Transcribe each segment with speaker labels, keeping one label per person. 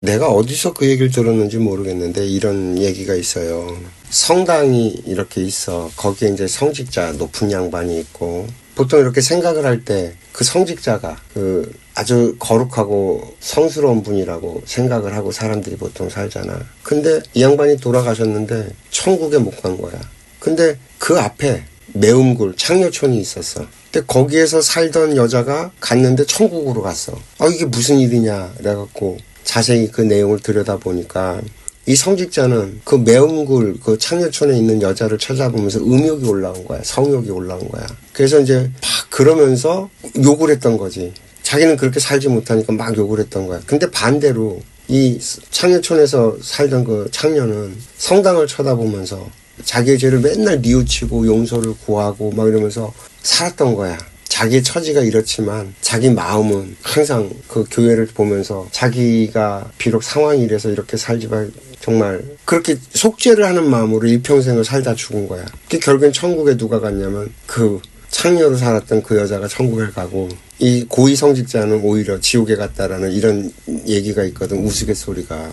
Speaker 1: 내가 어디서 그 얘기를 들었는지 모르겠는데 이런 얘기가 있어요. 성당이 이렇게 있어. 거기에 이제 성직자 높은 양반이 있고, 보통 이렇게 생각을 할 때 그 성직자가 그 아주 거룩하고 성스러운 분이라고 생각을 하고 사람들이 보통 살잖아. 근데 이 양반이 돌아가셨는데 천국에 못 간 거야. 근데 그 앞에 매음굴 창녀촌이 있었어. 근데 거기에서 살던 여자가 갔는데 천국으로 갔어. 이게 무슨 일이냐 그래갖고 자세히 그 내용을 들여다보니까 이 성직자는 그 매음굴 그 창녀촌에 있는 여자를 찾아보면서 음욕이 올라온 거야. 성욕이 올라온 거야. 그래서 이제 막 그러면서 욕을 했던 거지. 자기는 그렇게 살지 못하니까 막 욕을 했던 거야. 근데 반대로 이 창녀촌에서 살던 그 창녀는 성당을 쳐다보면서 자기의 죄를 맨날 뉘우치고 용서를 구하고 막 이러면서 살았던 거야. 자기의 처지가 이렇지만 자기 마음은 항상 그 교회를 보면서 자기가 비록 상황이 이래서 이렇게 살지만 정말 그렇게 속죄를 하는 마음으로 일평생을 살다 죽은 거야. 결국엔 천국에 누가 갔냐면 그 창녀로 살았던 그 여자가 천국에 가고 이 고위 성직자는 오히려 지옥에 갔다라는 이런 얘기가 있거든. 우스갯소리가.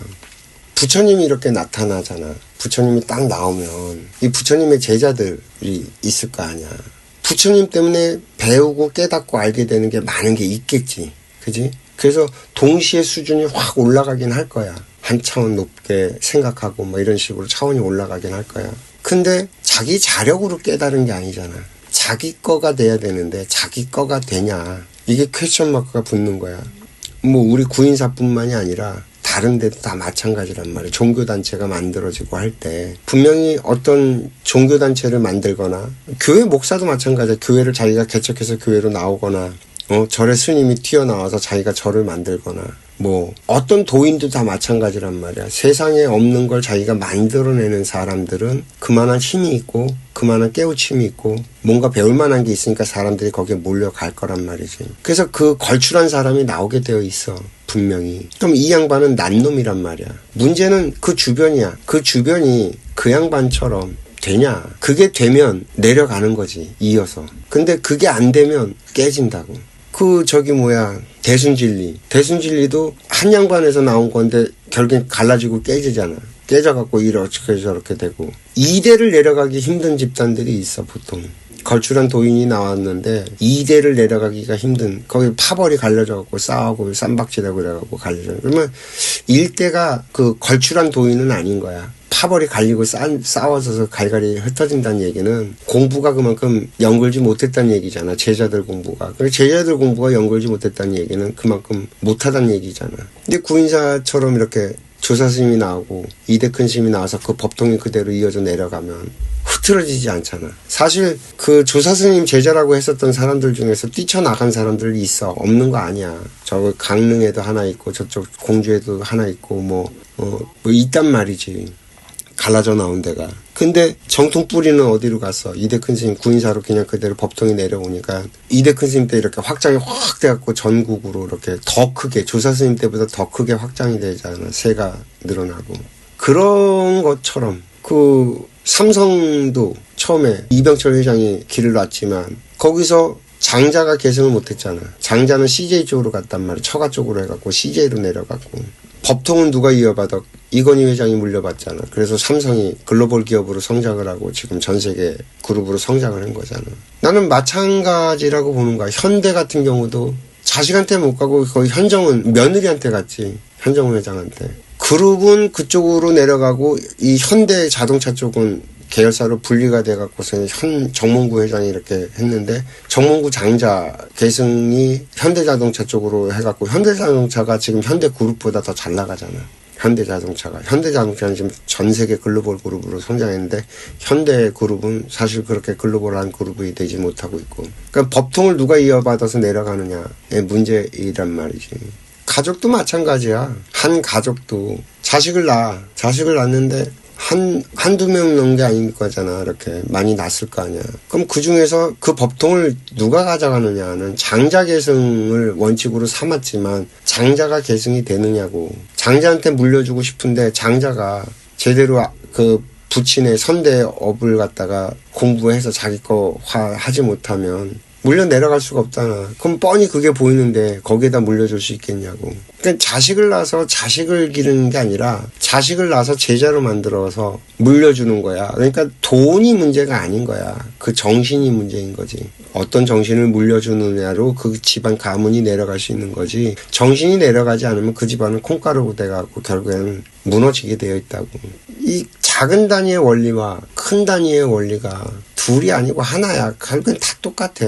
Speaker 1: 부처님이 이렇게 나타나잖아. 부처님이 딱 나오면 이 부처님의 제자들이 있을 거 아니야. 부처님 때문에 배우고 깨닫고 알게 되는 게 많은 게 있겠지. 그지? 그래서 동시에 수준이 확 올라가긴 할 거야. 한 차원 높게 생각하고 뭐 이런 식으로 차원이 올라가긴 할 거야. 근데 자기 자력으로 깨달은 게 아니잖아. 자기 거가 돼야 되는데 자기 거가 되냐. 이게 퀘스천 마크가 붙는 거야. 뭐 우리 구인사뿐만이 아니라 다른 데도 다 마찬가지란 말이에요. 종교단체가 만들어지고 할 때 분명히 어떤 종교단체를 만들거나 교회 목사도 마찬가지야. 교회를 자기가 개척해서 교회로 나오거나 절에 스님이 튀어나와서 자기가 절을 만들거나 뭐 어떤 도인도 다 마찬가지란 말이야. 세상에 없는 걸 자기가 만들어내는 사람들은 그만한 힘이 있고 그만한 깨우침이 있고 뭔가 배울 만한 게 있으니까 사람들이 거기에 몰려갈 거란 말이지. 그래서 그 걸출한 사람이 나오게 되어 있어. 분명히. 그럼 이 양반은 난놈이란 말이야. 문제는 그 주변이야. 그 주변이 그 양반처럼 되냐. 그게 되면 내려가는 거지. 이어서. 근데 그게 안 되면 깨진다고. 대순진리도 한 양반에서 나온 건데 결국엔 갈라지고 깨지잖아. 깨져갖고 이렇게 저렇게 되고. 이대를 내려가기 힘든 집단들이 있어 보통. 걸출한 도인이 나왔는데 2대를 내려가기가 힘든. 거기 파벌이 갈려져갖고 싸우고 쌈박질하고 그래갖고 갈려져. 그러면 1대가 그 걸출한 도인은 아닌 거야. 파벌이 갈리고 싸워서 갈갈이 흩어진다는 얘기는 공부가 그만큼 연결지 못했다는 얘기잖아. 제자들 공부가. 그리고 제자들 공부가 연결지 못했다는 얘기는 그만큼 못하다는 얘기잖아. 근데 구인사처럼 이렇게 조사 스님이 나오고 이대 큰 스님이 나와서 그 법통이 그대로 이어져 내려가면 흐트러지지 않잖아. 사실 그 조사 스님 제자라고 했었던 사람들 중에서 뛰쳐나간 사람들이 있어. 없는 거 아니야. 저 강릉에도 하나 있고 저쪽 공주에도 하나 있고 뭐 있단 말이지. 갈라져 나온 데가. 근데 정통 뿌리는 어디로 갔어? 이대 큰 스님 구인사로 그냥 그대로 법통이 내려오니까 이대 큰 스님 때 이렇게 확장이 확 돼갖고 전국으로 이렇게 더 크게 조사 스님 때보다 더 크게 확장이 되잖아. 세가 늘어나고. 그런 것처럼 그 삼성도 처음에 이병철 회장이 길을 놨지만 거기서 장자가 계승을 못했잖아. 장자는 CJ 쪽으로 갔단 말이야. 처가 쪽으로 해갖고 CJ로 내려갔고. 법통은 누가 이어받아? 이건희 회장이 물려받잖아. 그래서 삼성이 글로벌 기업으로 성장을 하고 지금 전 세계 그룹으로 성장을 한 거잖아. 나는 마찬가지라고 보는 거야. 현대 같은 경우도 자식한테 못 가고 거의 현정은 며느리한테 갔지. 현정은 회장한테. 그룹은 그쪽으로 내려가고 이 현대 자동차 쪽은 계열사로 분리가 돼갖고서 정몽구 회장이 이렇게 했는데 정몽구 장자 계승이 현대자동차 쪽으로 해갖고 현대자동차가 지금 현대그룹보다 더 잘 나가잖아. 현대자동차는 지금 전 세계 글로벌 그룹으로 성장했는데 현대그룹은 사실 그렇게 글로벌한 그룹이 되지 못하고 있고. 그러니까 법통을 누가 이어받아서 내려가느냐의 문제이란 말이지. 가족도 마찬가지야. 한 가족도 자식을 낳는데 한두 명 넣은 게 아닐 거잖아. 이렇게 많이 났을 거 아니야. 그럼 그 중에서 그 법통을 누가 가져가느냐는 장자 계승을 원칙으로 삼았지만 장자가 계승이 되느냐고. 장자한테 물려주고 싶은데 장자가 제대로 그 부친의 선대업을 갖다가 공부해서 자기 거화 하지 못하면 물려 내려갈 수가 없잖아. 그럼 뻔히 그게 보이는데 거기에다 물려줄 수 있겠냐고. 그러니까 자식을 낳아서 자식을 기르는 게 아니라 자식을 낳아서 제자로 만들어서 물려주는 거야. 그러니까 돈이 문제가 아닌 거야. 그 정신이 문제인 거지. 어떤 정신을 물려주느냐로 그 집안 가문이 내려갈 수 있는 거지. 정신이 내려가지 않으면 그 집안은 콩가루 돼가고 결국에는 무너지게 되어 있다고. 이 작은 단위의 원리와 큰 단위의 원리가 둘이 아니고 하나야. 결국엔 다 똑같아.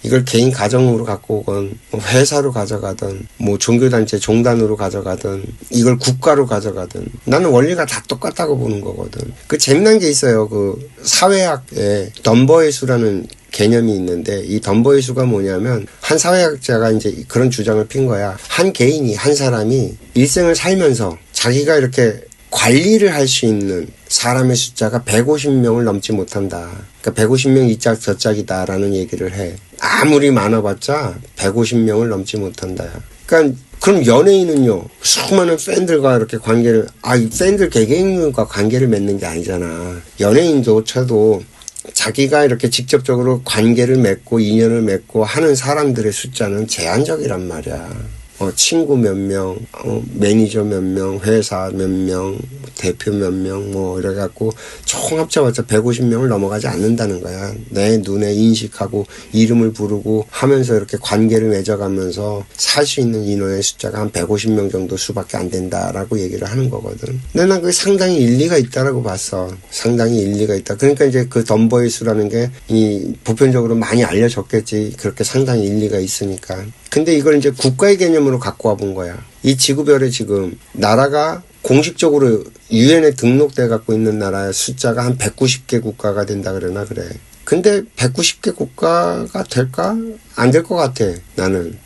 Speaker 1: 이걸 개인 가정으로 갖고 오건 회사로 가져가든 뭐 종교단체 종단으로 가져가든 이걸 국가로 가져가든 나는 원리가 다 똑같다고 보는 거거든. 그 재미난 게 있어요. 그 사회학에 덤버의 수라는 개념이 있는데 이 덤버의 수가 뭐냐면 한 사회학자가 이제 그런 주장을 핀 거야. 한 개인이 한 사람이 일생을 살면서 자기가 이렇게 관리를 할 수 있는 사람의 숫자가 150명을 넘지 못한다. 그러니까 150명 이 짝 저 짝이다라는 얘기를 해. 아무리 많아봤자 150명을 넘지 못한다. 그러니까 그럼 연예인은요. 수많은 팬들과 이렇게 관계를 이 팬들 개개인과 관계를 맺는 게 아니잖아. 연예인도 쳐도 자기가 이렇게 직접적으로 관계를 맺고 인연을 맺고 하는 사람들의 숫자는 제한적이란 말이야. 친구 몇 명, 매니저 몇 명, 회사 몇 명, 대표 몇 명, 이래갖고 총 합쳐봤자 150명을 넘어가지 않는다는 거야. 내 눈에 인식하고 이름을 부르고 하면서 이렇게 관계를 맺어가면서 살 수 있는 인원의 숫자가 한 150명 정도 수밖에 안 된다라고 얘기를 하는 거거든. 근데 난 그게 상당히 일리가 있다라고 봤어. 상당히 일리가 있다. 그러니까 이제 그 덤버의 수라는 게 이 보편적으로 많이 알려졌겠지. 그렇게 상당히 일리가 있으니까. 근데 이걸 이제 국가의 개념으로 갖고 와본 거야. 이 지구별에 지금 나라가 공식적으로 유엔에 등록돼 갖고 있는 나라의 숫자가 한 190개 국가가 된다 그러나 그래. 근데 190개 국가가 될까? 안 될 것 같아, 나는.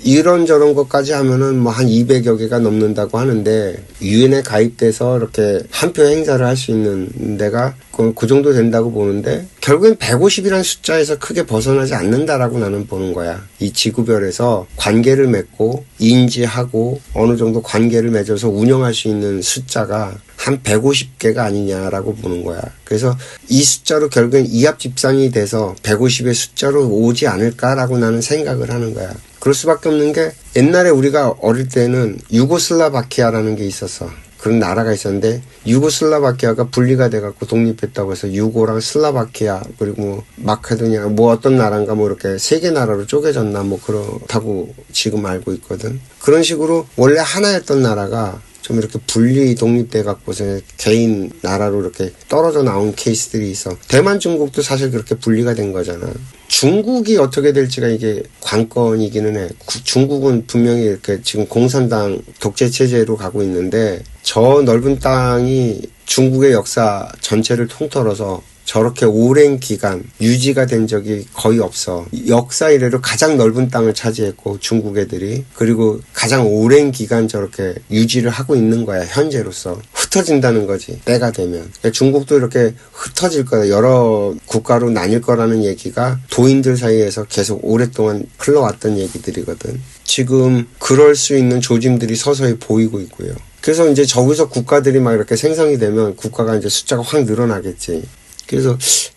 Speaker 1: 이런저런 것까지 하면은 한 200여 개가 넘는다고 하는데, 유엔에 가입돼서 이렇게 한 표 행사를 할 수 있는 데가 그 정도 된다고 보는데, 결국엔 150이라는 숫자에서 크게 벗어나지 않는다라고 나는 보는 거야. 이 지구별에서 관계를 맺고, 인지하고, 어느 정도 관계를 맺어서 운영할 수 있는 숫자가 한 150개가 아니냐라고 보는 거야. 그래서 이 숫자로 결국엔 이합집산이 돼서 150의 숫자로 오지 않을까라고 나는 생각을 하는 거야. 그럴 수밖에 없는 게 옛날에 우리가 어릴 때는 유고슬라바키아라는 게 있었어. 그런 나라가 있었는데 유고슬라바키아가 분리가 돼갖고 독립했다고 해서 유고랑 슬라바키아 그리고 마케도니아 어떤 나라인가 이렇게 세 개 나라로 쪼개졌나 그렇다고 지금 알고 있거든. 그런 식으로 원래 하나였던 나라가 좀 이렇게 분리 독립돼 갖고서 개인 나라로 이렇게 떨어져 나온 케이스들이 있어. 대만 중국도 사실 그렇게 분리가 된 거잖아. 중국이 어떻게 될지가 이게 관건이기는 해. 중국은 분명히 이렇게 지금 공산당 독재 체제로 가고 있는데 저 넓은 땅이 중국의 역사 전체를 통틀어서 저렇게 오랜 기간 유지가 된 적이 거의 없어. 역사 이래로 가장 넓은 땅을 차지했고 중국 애들이 그리고 가장 오랜 기간 저렇게 유지를 하고 있는 거야. 현재로서. 흩어진다는 거지. 때가 되면. 그러니까 중국도 이렇게 흩어질 거다. 여러 국가로 나뉠 거라는 얘기가 도인들 사이에서 계속 오랫동안 흘러왔던 얘기들이거든. 지금 그럴 수 있는 조짐들이 서서히 보이고 있고요. 그래서 이제 저기서 국가들이 막 이렇게 생성이 되면 국가가 이제 숫자가 확 늘어나겠지. 그래서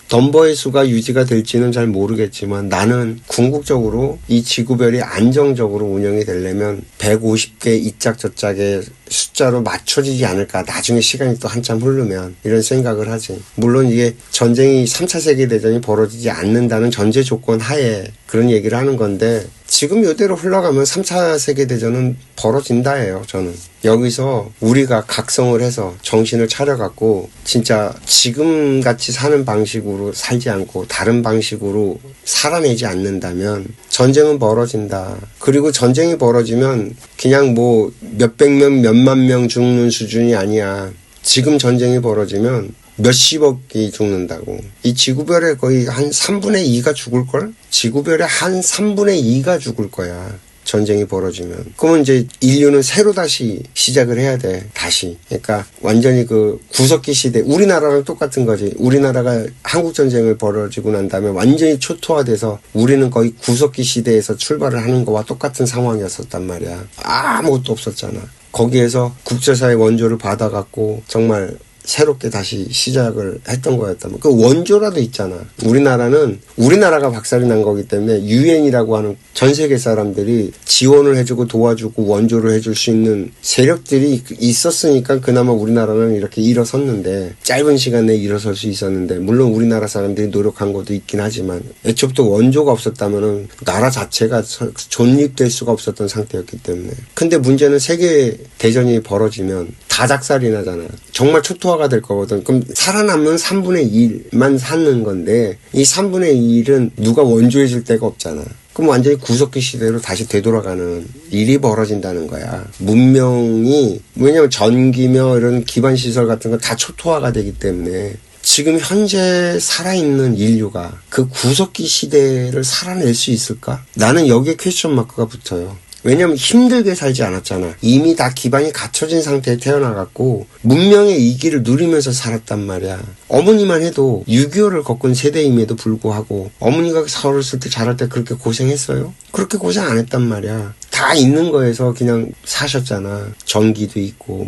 Speaker 1: 덤버의 수가 유지가 될지는 잘 모르겠지만 나는 궁극적으로 이 지구별이 안정적으로 운영이 되려면 150개 이 짝 저 짝의 숫자로 맞춰지지 않을까. 나중에 시간이 또 한참 흐르면 이런 생각을 하지. 물론 이게 전쟁이 3차 세계대전이 벌어지지 않는다는 전제 조건 하에 그런 얘기를 하는 건데 지금 이대로 흘러가면 3차 세계대전은 벌어진다예요. 저는. 여기서 우리가 각성을 해서 정신을 차려갖고 진짜 지금같이 사는 방식으로 살지 않고 다른 방식으로 살아내지 않는다면 전쟁은 벌어진다. 그리고 전쟁이 벌어지면 그냥 몇백 명, 몇만 명 죽는 수준이 아니야. 지금 전쟁이 벌어지면 몇십억이 죽는다고. 이 지구별의 거의 한 3분의 2가 죽을걸? 지구별의 한 3분의 2가 죽을 거야. 전쟁이 벌어지면. 그러면 이제 인류는 새로 다시 시작을 해야 돼. 다시. 그러니까 완전히 그 구석기 시대, 우리나라랑 똑같은 거지. 우리나라가 한국전쟁을 벌어지고 난 다음에 완전히 초토화돼서 우리는 거의 구석기 시대에서 출발을 하는 거와 똑같은 상황이었었단 말이야. 아무것도 없었잖아. 거기에서 국제사회 원조를 받아갖고 정말 새롭게 다시 시작을 했던 거였다면 그 원조라도 있잖아. 우리나라가 박살이 난 거기 때문에 유엔이라고 하는 전 세계 사람들이 지원을 해주고 도와주고 원조를 해줄 수 있는 세력들이 있었으니까 그나마 우리나라는 이렇게 일어섰는데, 짧은 시간에 일어설 수 있었는데, 물론 우리나라 사람들이 노력한 것도 있긴 하지만 애초부터 원조가 없었다면은 나라 자체가 존립될 수가 없었던 상태였기 때문에. 근데 문제는 세계 대전이 벌어지면 다 작살이 나잖아요. 정말 초토화가 될 거거든. 그럼 살아남는 3분의 1만 사는 건데 이 3분의 1은 누가 원조해 줄 데가 없잖아. 그럼 완전히 구석기 시대로 다시 되돌아가는 일이 벌어진다는 거야. 문명이, 왜냐면 전기며 이런 기반시설 같은 거 다 초토화가 되기 때문에 지금 현재 살아있는 인류가 그 구석기 시대를 살아낼 수 있을까? 나는 여기에 퀘스천 마크가 붙어요. 왜냐면 힘들게 살지 않았잖아. 이미 다 기반이 갖춰진 상태에 태어나갖고 문명의 이기를 누리면서 살았단 말이야. 어머니만 해도 6.25를 겪은 세대임에도 불구하고 어머니가 어렸을 때 자랄 때 그렇게 고생했어요? 그렇게 고생 안 했단 말이야. 다 있는 거에서 그냥 사셨잖아. 전기도 있고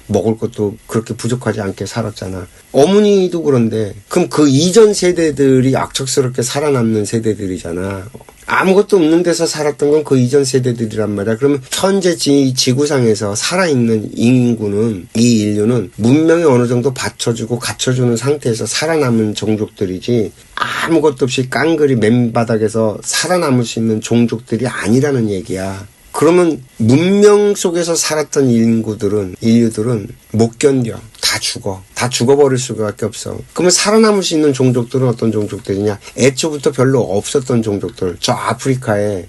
Speaker 1: 먹을 것도 그렇게 부족하지 않게 살았잖아. 어머니도 그런데 그럼 그 이전 세대들이 악척스럽게 살아남는 세대들이잖아. 아무것도 없는 데서 살았던 건 그 이전 세대들이란 말이야. 그러면 현재 지구상에서 살아있는 인구는, 이 인류는 문명이 어느 정도 받쳐주고 갖춰주는 상태에서 살아남은 종족들이지 아무것도 없이 깡그리 맨바닥에서 살아남을 수 있는 종족들이 아니라는 얘기야. 그러면 문명 속에서 살았던 인류들은 못 견뎌. 다 죽어버릴 수밖에 없어. 그러면 살아남을 수 있는 종족들은 어떤 종족들이냐? 애초부터 별로 없었던 종족들. 저 아프리카에,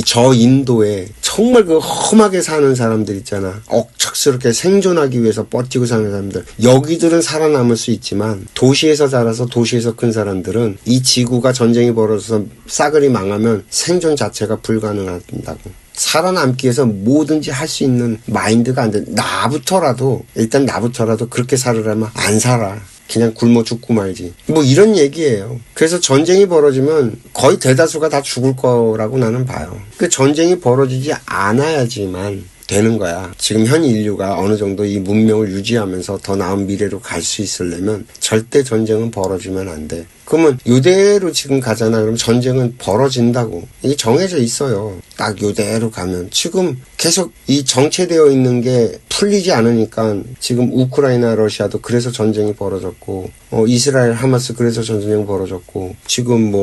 Speaker 1: 저 인도에 정말 그 험하게 사는 사람들 있잖아. 억척스럽게 생존하기 위해서 버티고 사는 사람들. 여기들은 살아남을 수 있지만 도시에서 자라서 도시에서 큰 사람들은 이 지구가 전쟁이 벌어져서 싸그리 망하면 생존 자체가 불가능하다고. 살아남기 위해서 뭐든지 할 수 있는 마인드가 안 돼. 나부터라도 그렇게 살으려면 안 살아. 그냥 굶어 죽고 말지. 이런 얘기예요. 그래서 전쟁이 벌어지면 거의 대다수가 다 죽을 거라고 나는 봐요. 그 전쟁이 벌어지지 않아야지만 되는 거야. 지금 현 인류가 어느 정도 이 문명을 유지하면서 더 나은 미래로 갈 수 있으려면 절대 전쟁은 벌어지면 안 돼. 그러면 요대로 지금 가잖아. 그럼 전쟁은 벌어진다고. 이게 정해져 있어요. 딱 요대로 가면. 지금 계속 이 정체되어 있는 게 풀리지 않으니까 지금 우크라이나 러시아도 그래서 전쟁이 벌어졌고, 이스라엘 하마스 그래서 전쟁이 벌어졌고, 지금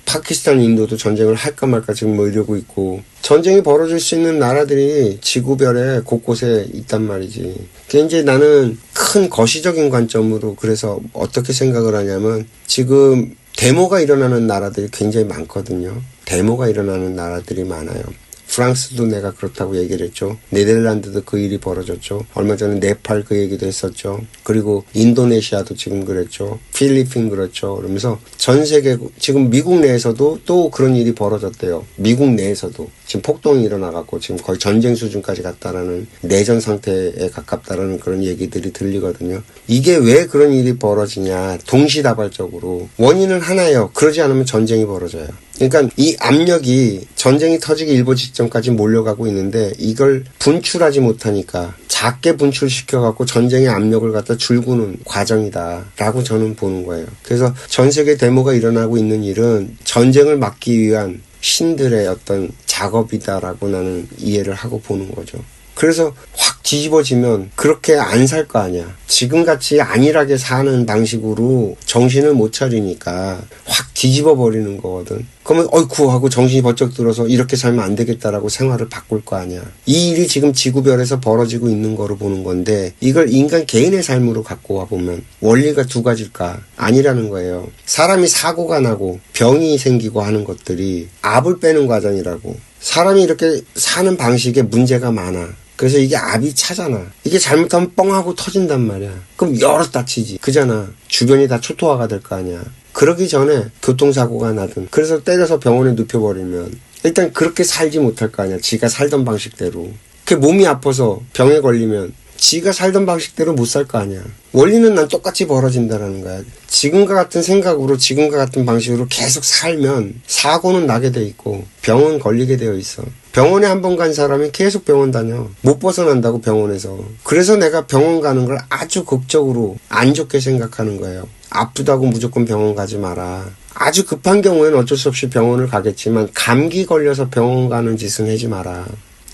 Speaker 1: 파키스탄 인도도 전쟁을 할까 말까 지금 이러고 있고, 전쟁이 벌어질 수 있는 나라들이 지구별에 곳곳에 있단 말이지. 그게 이제 나는 큰 거시적인 관점으로 그래서 어떻게 생각을 하냐면, 지금 데모가 일어나는 나라들이 굉장히 많거든요. 데모가 일어나는 나라들이 많아요. 프랑스도 내가 그렇다고 얘기를 했죠. 네덜란드도 그 일이 벌어졌죠. 얼마 전에 네팔 그 얘기도 했었죠. 그리고 인도네시아도 지금 그랬죠. 필리핀 그렇죠. 그러면서 전 세계, 지금 미국 내에서도 또 그런 일이 벌어졌대요. 미국 내에서도 지금 폭동이 일어나갖고 지금 거의 전쟁 수준까지 갔다라는, 내전 상태에 가깝다라는 그런 얘기들이 들리거든요. 이게 왜 그런 일이 벌어지냐. 동시다발적으로. 원인은 하나예요. 그러지 않으면 전쟁이 벌어져요. 그러니까 이 압력이 전쟁이 터지기 일보 직전까지 몰려가고 있는데 이걸 분출하지 못하니까 작게 분출시켜갖고 전쟁의 압력을 갖다 줄구는 과정이다라고 저는 보는 거예요. 그래서 전 세계 데모가 일어나고 있는 일은 전쟁을 막기 위한 신들의 어떤 작업이다라고 나는 이해를 하고 보는 거죠. 그래서 확 뒤집어지면 그렇게 안 살 거 아니야. 지금같이 안일하게 사는 방식으로 정신을 못 차리니까 확 뒤집어 버리는 거거든. 그러면 어이쿠 하고 정신이 번쩍 들어서 이렇게 살면 안 되겠다라고 생활을 바꿀 거 아니야. 이 일이 지금 지구별에서 벌어지고 있는 거로 보는 건데 이걸 인간 개인의 삶으로 갖고 와보면 원리가 두 가지일까? 아니라는 거예요. 사람이 사고가 나고 병이 생기고 하는 것들이 압을 빼는 과정이라고. 사람이 이렇게 사는 방식에 문제가 많아. 그래서 이게 압이 차잖아. 이게 잘못하면 뻥하고 터진단 말이야. 그럼 여럿 다치지. 그잖아. 주변이 다 초토화가 될 거 아니야. 그러기 전에 교통사고가 나든 그래서 때려서 병원에 눕혀버리면 일단 그렇게 살지 못할 거 아니야. 지가 살던 방식대로. 그 몸이 아파서 병에 걸리면 지가 살던 방식대로 못 살 거 아니야. 원리는 난 똑같이 벌어진다라는 거야. 지금과 같은 생각으로 지금과 같은 방식으로 계속 살면 사고는 나게 돼 있고 병은 걸리게 되어 있어. 병원에 한 번 간 사람이 계속 병원 다녀. 못 벗어난다고 병원에서. 그래서 내가 병원 가는 걸 아주 극적으로 안 좋게 생각하는 거예요. 아프다고 무조건 병원 가지 마라. 아주 급한 경우에는 어쩔 수 없이 병원을 가겠지만 감기 걸려서 병원 가는 짓은 하지 마라.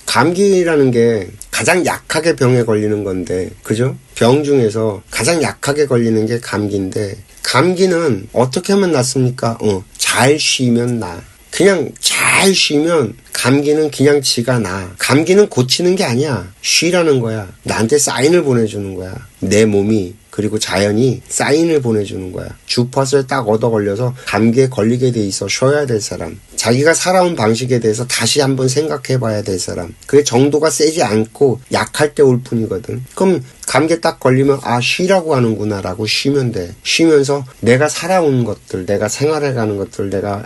Speaker 1: 감기라는 게 가장 약하게 병에 걸리는 건데, 그죠? 병 중에서 가장 약하게 걸리는 게 감기인데, 감기는 어떻게 하면 낫습니까? 잘 쉬면 나. 그냥 잘 쉬면 감기는 그냥 지가 나. 감기는 고치는 게 아니야. 쉬라는 거야. 나한테 사인을 보내주는 거야. 내 몸이 그리고 자연이 사인을 보내주는 거야. 주파수에 딱 얻어 걸려서 감기에 걸리게 돼 있어 쉬어야 될 사람. 자기가 살아온 방식에 대해서 다시 한번 생각해 봐야 될 사람. 그게 정도가 세지 않고 약할 때 올 뿐이거든. 그럼 감기에 딱 걸리면 쉬라고 하는구나 라고 쉬면 돼. 쉬면서 내가 살아온 것들, 내가 생활해가는 것들, 내가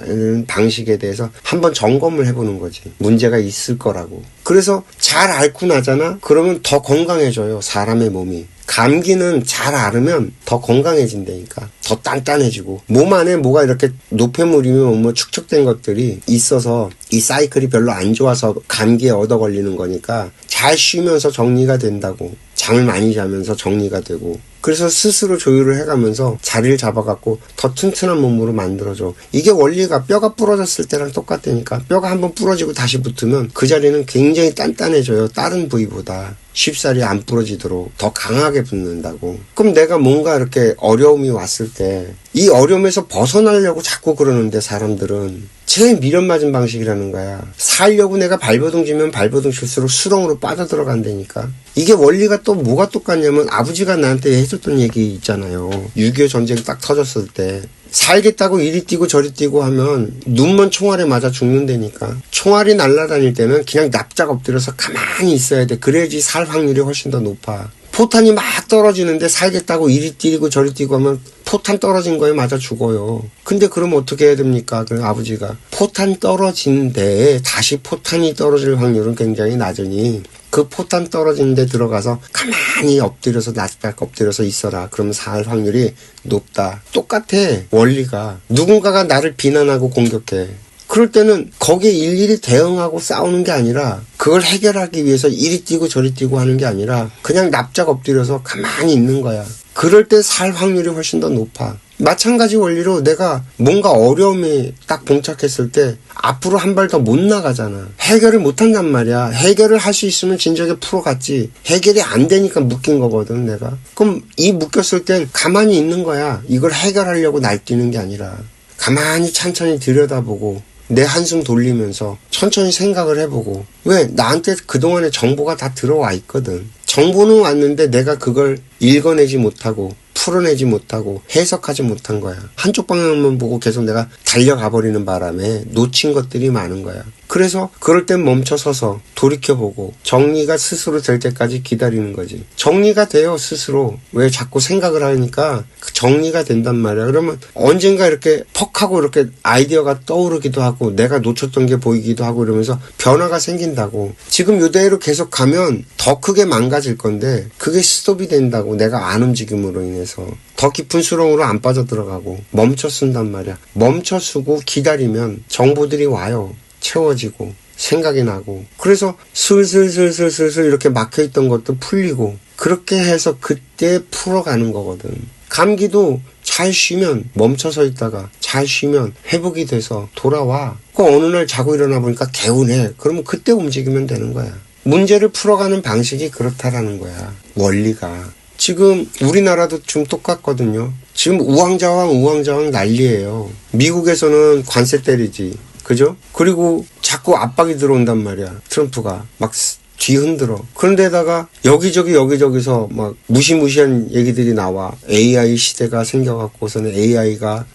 Speaker 1: 방식에 대해서 한번 점검을 해보는 거지. 문제가 있을 거라고. 그래서 잘 앓고 나잖아? 그러면 더 건강해져요, 사람의 몸이. 감기는 잘 앓으면 더 건강해진다니까. 더 단단해지고 몸 안에 뭐가 이렇게 노폐물이면 뭐 축적된 것들이 있어서 이 사이클이 별로 안 좋아서 감기에 얻어 걸리는 거니까 잘 쉬면서 정리가 된다고. 잠을 많이 자면서 정리가 되고. 그래서 스스로 조율을 해가면서 자리를 잡아갖고 더 튼튼한 몸으로 만들어줘. 이게 원리가 뼈가 부러졌을 때랑 똑같다니까. 뼈가 한번 부러지고 다시 붙으면 그 자리는 굉장히 단단해져요. 다른 부위보다. 쉽사리 안 부러지도록 더 강하게 붙는다고. 그럼 내가 뭔가 이렇게 어려움이 왔을 때 이 어려움에서 벗어나려고 자꾸 그러는데 사람들은 제일 미련 맞은 방식이라는 거야. 살려고 내가 발버둥 치면 발버둥 칠수록 수렁으로 빠져들어간다니까. 이게 원리가 또 뭐가 똑같냐면 아버지가 나한테 해줬던 얘기 있잖아요. 6.25 전쟁 딱 터졌을 때 살겠다고 이리 뛰고 저리 뛰고 하면 눈먼 총알에 맞아 죽는다니까. 총알이 날아다닐 때는 그냥 납작 엎드려서 가만히 있어야 돼. 그래야지 살 확률이 훨씬 더 높아. 포탄이 막 떨어지는데 살겠다고 이리 뛰고 저리 뛰고 하면 포탄 떨어진 거에 맞아 죽어요. 근데 그럼 어떻게 해야 됩니까? 그 아버지가 포탄 떨어진 데에 다시 포탄이 떨어질 확률은 굉장히 낮으니 그 포탄 떨어진 데 들어가서 가만히 엎드려서 납작 엎드려서 있어라. 그러면 살 확률이 높다. 똑같아. 원리가. 누군가가 나를 비난하고 공격해. 그럴 때는 거기에 일일이 대응하고 싸우는 게 아니라 그걸 해결하기 위해서 이리 뛰고 저리 뛰고 하는 게 아니라 그냥 납작 엎드려서 가만히 있는 거야. 그럴 때 살 확률이 훨씬 더 높아. 마찬가지 원리로 내가 뭔가 어려움이 딱 봉착했을 때 앞으로 한 발 더 못 나가잖아. 해결을 못 한단 말이야. 해결을 할 수 있으면 진작에 풀어갔지. 해결이 안 되니까 묶인 거거든 내가. 그럼 이 묶였을 땐 가만히 있는 거야. 이걸 해결하려고 날뛰는 게 아니라 가만히 천천히 들여다보고 내 한숨 돌리면서 천천히 생각을 해보고. 왜? 나한테 그동안의 정보가 다 들어와 있거든. 정보는 왔는데 내가 그걸 읽어내지 못하고 풀어내지 못하고 해석하지 못한 거야. 한쪽 방향만 보고 계속 내가 달려가 버리는 바람에 놓친 것들이 많은 거야. 그래서 그럴 땐 멈춰서서 돌이켜보고 정리가 스스로 될 때까지 기다리는 거지. 정리가 돼요 스스로. 왜 자꾸 생각을 하니까 그 정리가 된단 말이야. 그러면 언젠가 이렇게 퍽 하고 이렇게 아이디어가 떠오르기도 하고 내가 놓쳤던 게 보이기도 하고 이러면서 변화가 생긴다고. 지금 이대로 계속 가면 더 크게 망가질 건데 그게 스톱이 된다고. 내가 안 움직임으로 인해서 더 깊은 수렁으로 안 빠져들어가고 멈춰 쓴단 말이야. 멈춰 쓰고 기다리면 정보들이 와요. 채워지고 생각이 나고. 그래서 슬슬 이렇게 막혀있던 것도 풀리고 그렇게 해서 그때 풀어가는 거거든. 감기도 잘 쉬면 멈춰서 있다가 잘 쉬면 회복이 돼서 돌아와. 그 어느 날 자고 일어나 보니까 개운해. 그러면 그때 움직이면 되는 거야. 문제를 풀어가는 방식이 그렇다라는 거야. 원리가. 지금 우리나라도 좀 똑같거든요. 지금 우왕좌왕 난리예요. 미국에서는 관세 때리지. 그죠? 그리고 자꾸 압박이 들어온단 말이야. 트럼프가 막 뒤흔들어. 그런데다가 여기저기서 막 무시무시한 얘기들이 나와. AI 시대가 생겨갖고서는 AI가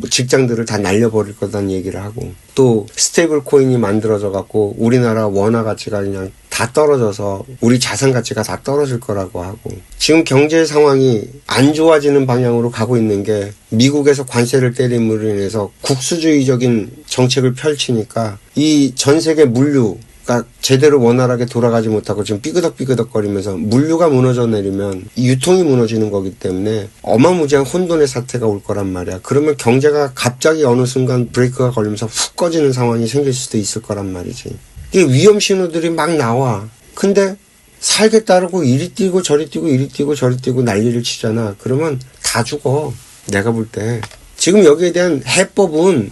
Speaker 1: 직장들을 다 날려버릴 거다는 얘기를 하고, 또 스테이블 코인이 만들어져 갖고 우리나라 원화 가치가 그냥 다 떨어져서 우리 자산 가치가 다 떨어질 거라고 하고, 지금 경제 상황이 안 좋아지는 방향으로 가고 있는 게 미국에서 관세를 때림으로 인해서 국수주의적인 정책을 펼치니까 이 전 세계 물류 제대로 원활하게 돌아가지 못하고 지금 삐그덕삐그덕거리면서 물류가 무너져 내리면 유통이 무너지는 거기 때문에 어마무지한 혼돈의 사태가 올 거란 말이야. 그러면 경제가 갑자기 어느 순간 브레이크가 걸리면서 훅 꺼지는 상황이 생길 수도 있을 거란 말이지. 이게 위험 신호들이 막 나와. 근데 살겠다고 이리 뛰고 저리 뛰고 이리 뛰고 저리 뛰고 난리를 치잖아. 그러면 다 죽어. 내가 볼 때. 지금 여기에 대한 해법은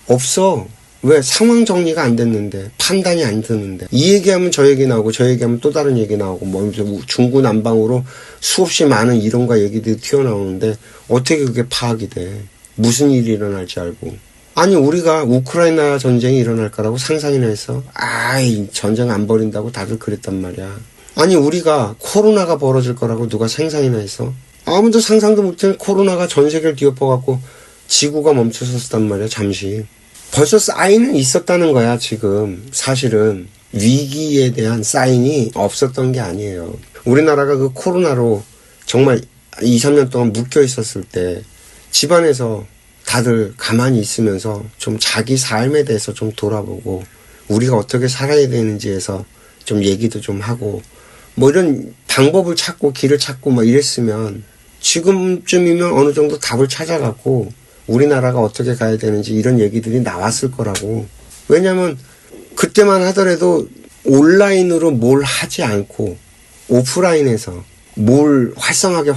Speaker 1: 없어. 왜? 상황 정리가 안 됐는데, 판단이 안 드는데. 이 얘기하면 저 얘기 나오고, 저 얘기하면 또 다른 얘기 나오고, 뭐, 중구난방으로 수없이 많은 이론과 얘기들이 튀어나오는데, 어떻게 그게 파악이 돼? 무슨 일이 일어날지 알고. 아니, 우리가 우크라이나 전쟁이 일어날 거라고 상상이나 했어? 아이, 전쟁 안 벌인다고 다들 그랬단 말이야. 아니, 우리가 코로나가 벌어질 거라고 누가 상상이나 했어? 아무도 상상도 못한 코로나가 전 세계를 뒤엎어갖고, 지구가 멈춰섰단 말이야, 잠시. 벌써 사인은 있었다는 거야, 지금. 사실은 위기에 대한 사인이 없었던 게 아니에요. 우리나라가 그 코로나로 정말 2, 3년 동안 묶여 있었을 때 집안에서 다들 가만히 있으면서 좀 자기 삶에 대해서 좀 돌아보고 우리가 어떻게 살아야 되는지에서 좀 얘기도 좀 하고 뭐 이런 방법을 찾고 길을 찾고 뭐 이랬으면 지금쯤이면 어느 정도 답을 찾아갖고 우리나라가 어떻게 가야 되는지 이런 얘기들이 나왔을 거라고. 왜냐면 그때만 하더라도 온라인으로 뭘 하지 않고 오프라인에서 뭘 활성하게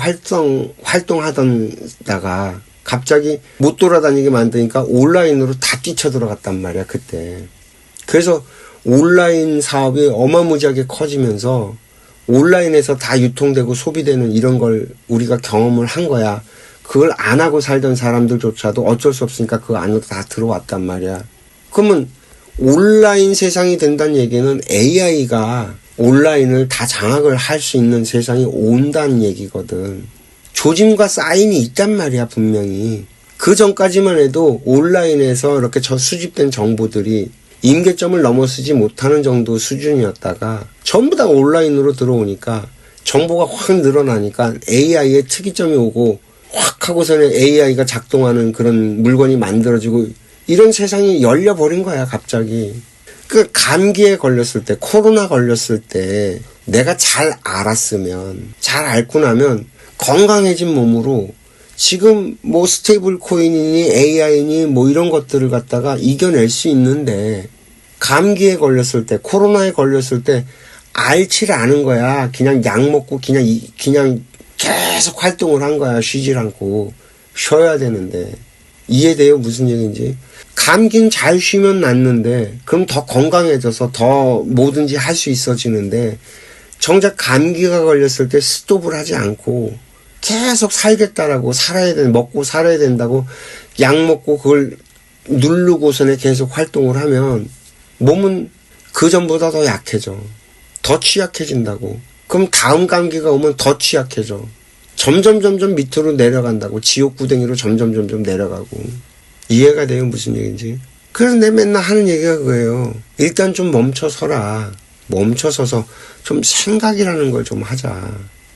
Speaker 1: 활동하던 다가 갑자기 못 돌아다니게 만드니까 온라인으로 다 뛰쳐들어갔단 말이야, 그때. 그래서 온라인 사업이 어마무지하게 커지면서 온라인에서 다 유통되고 소비되는 이런 걸 우리가 경험을 한 거야. 그걸 안 하고 살던 사람들조차도 어쩔 수 없으니까 그 안으로 다 들어왔단 말이야. 그러면 온라인 세상이 된다는 얘기는 AI가 온라인을 다 장악을 할 수 있는 세상이 온다는 얘기거든. 조짐과 사인이 있단 말이야, 분명히. 그 전까지만 해도 온라인에서 이렇게 수집된 정보들이 임계점을 넘어서지 못하는 정도 수준이었다가 전부 다 온라인으로 들어오니까 정보가 확 늘어나니까 AI의 특이점이 오고 확 하고서는 AI가 작동하는 그런 물건이 만들어지고 이런 세상이 열려버린 거야, 갑자기. 그 감기에 걸렸을 때, 코로나 걸렸을 때 내가 잘 알았으면, 잘 앓고 나면 건강해진 몸으로 지금 뭐 스테이블 코인이니 AI니 뭐 이런 것들을 갖다가 이겨낼 수 있는데 감기에 걸렸을 때, 코로나에 걸렸을 때 앓지를 않은 거야. 그냥 약 먹고 그냥 계속 활동을 한 거야. 쉬질 않고. 쉬어야 되는데. 이해돼요? 무슨 얘기인지? 감기는 잘 쉬면 낫는데 그럼 더 건강해져서 더 뭐든지 할 수 있어지는데 정작 감기가 걸렸을 때 스톱을 하지 않고 계속 살겠다라고 먹고 살아야 된다고 약 먹고 그걸 누르고서는 계속 활동을 하면 몸은 그전보다 더 약해져. 더 취약해진다고. 그럼 다음 감기가 오면 더 취약해져. 점점 밑으로 내려간다고. 지옥구덩이로 점점 내려가고. 이해가 돼요? 무슨 얘기인지. 그래서 내 맨날 하는 얘기가 그거예요. 일단 좀 멈춰서라. 멈춰서서 좀 생각이라는 걸 좀 하자.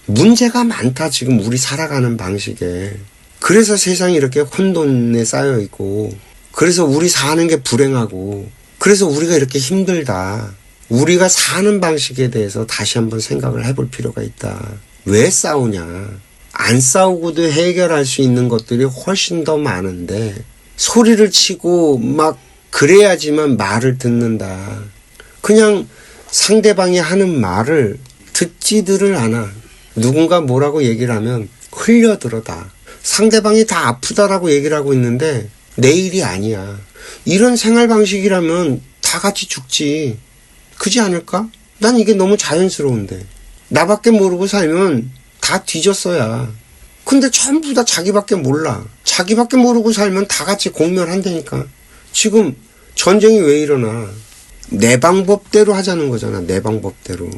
Speaker 1: 문제가 많다, 지금 우리 살아가는 방식에. 그래서 세상이 이렇게 혼돈에 쌓여 있고, 그래서 우리 사는 게 불행하고, 그래서 우리가 이렇게 힘들다. 우리가 사는 방식에 대해서 다시 한번 생각을 해볼 필요가 있다. 왜 싸우냐? 안 싸우고도 해결할 수 있는 것들이 훨씬 더 많은데 소리를 치고 막 그래야지만 말을 듣는다. 그냥 상대방이 하는 말을 듣지들을 않아. 누군가 뭐라고 얘기를 하면 흘려들어 다. 상대방이 다 아프다라고 얘기를 하고 있는데 내 일이 아니야. 이런 생활 방식이라면 다 같이 죽지. 그지 않을까? 난 이게 너무 자연스러운데. 나밖에 모르고 살면 다 뒤졌어야. 근데 전부 다 자기밖에 몰라. 자기밖에 모르고 살면 다 같이 공멸한다니까. 지금 전쟁이 왜 일어나? 내 방법대로 하자는 거잖아. 내 방법대로.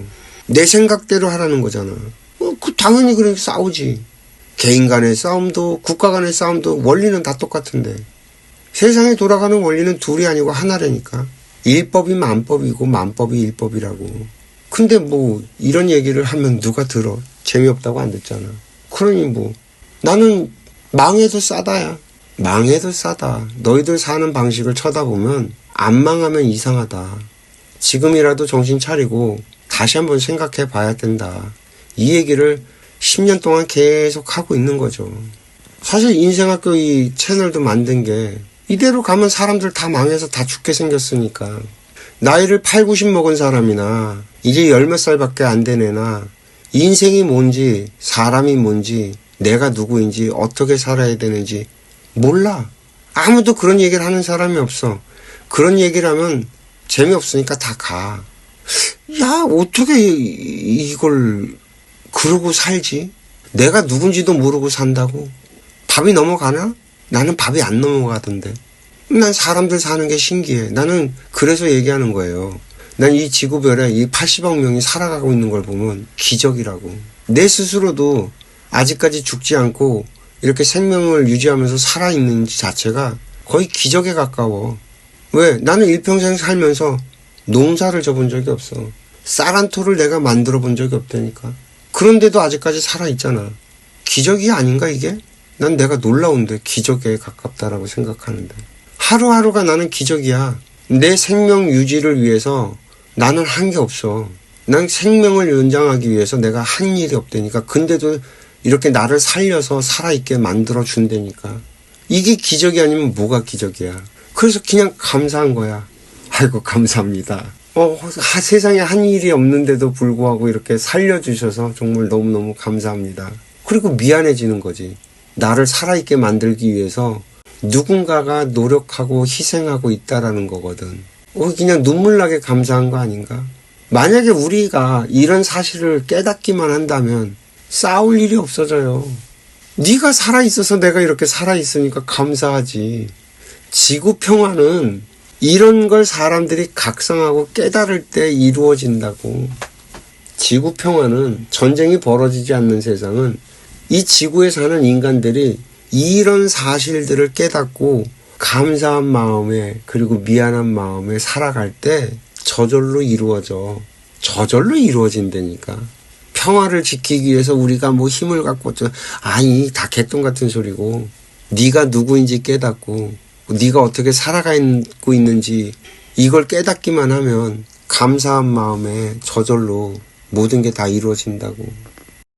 Speaker 1: 내 생각대로 하라는 거잖아. 당연히 그러니까 싸우지. 개인 간의 싸움도 국가 간의 싸움도 원리는 다 똑같은데. 세상에 돌아가는 원리는 둘이 아니고 하나라니까. 일법이 만법이고 만법이 일법이라고. 근데 뭐 이런 얘기를 하면 누가 들어? 재미없다고 안 듣잖아. 그러니 뭐 나는 망해도 싸다야. 망해도 싸다. 너희들 사는 방식을 쳐다보면 안 망하면 이상하다. 지금이라도 정신 차리고 다시 한번 생각해 봐야 된다. 이 얘기를 10년 동안 계속 하고 있는 거죠. 사실 인생학교 이 채널도 만든 게 이대로 가면 사람들 다 망해서 다 죽게 생겼으니까 나이를 8, 90 먹은 사람이나 이제 10몇 살밖에 안 된 애나 인생이 뭔지 사람이 뭔지 내가 누구인지 어떻게 살아야 되는지 몰라. 아무도 그런 얘기를 하는 사람이 없어. 그런 얘기를 하면 재미없으니까 다 가. 야, 어떻게 이걸 그러고 살지? 내가 누군지도 모르고 산다고? 밥이 넘어가나? 나는 밥이 안 넘어가던데. 난 사람들 사는 게 신기해. 나는 그래서 얘기하는 거예요. 난 이 지구별에 이 80억 명이 살아가고 있는 걸 보면 기적이라고. 내 스스로도 아직까지 죽지 않고 이렇게 생명을 유지하면서 살아있는 자체가 거의 기적에 가까워. 왜? 나는 일평생 살면서 농사를 져본 적이 없어. 쌀 한 토를 내가 만들어 본 적이 없다니까. 그런데도 아직까지 살아있잖아. 기적이 아닌가 이게? 난 내가 놀라운데 기적에 가깝다라고 생각하는데. 하루하루가 나는 기적이야. 내 생명 유지를 위해서 나는 한 게 없어. 난 생명을 연장하기 위해서 내가 한 일이 없다니까. 근데도 이렇게 나를 살려서 살아있게 만들어 준다니까. 이게 기적이 아니면 뭐가 기적이야. 그래서 그냥 감사한 거야. 아이고 감사합니다. 세상에 한 일이 없는데도 불구하고 이렇게 살려주셔서 정말 너무너무 감사합니다. 그리고 미안해지는 거지. 나를 살아있게 만들기 위해서 누군가가 노력하고 희생하고 있다라는 거거든. 그냥 눈물 나게 감사한 거 아닌가? 만약에 우리가 이런 사실을 깨닫기만 한다면 싸울 일이 없어져요. 네가 살아있어서 내가 이렇게 살아있으니까 감사하지. 지구 평화는 이런 걸 사람들이 각성하고 깨달을 때 이루어진다고. 지구 평화는 전쟁이 벌어지지 않는 세상은 이 지구에 사는 인간들이 이런 사실들을 깨닫고 감사한 마음에 그리고 미안한 마음에 살아갈 때 저절로 이루어져. 저절로 이루어진다니까. 평화를 지키기 위해서 우리가 뭐 힘을 갖고 아니 다 개똥 같은 소리고. 네가 누구인지 깨닫고 네가 어떻게 살아가고 있는지 이걸 깨닫기만 하면 감사한 마음에 저절로 모든 게 다 이루어진다고.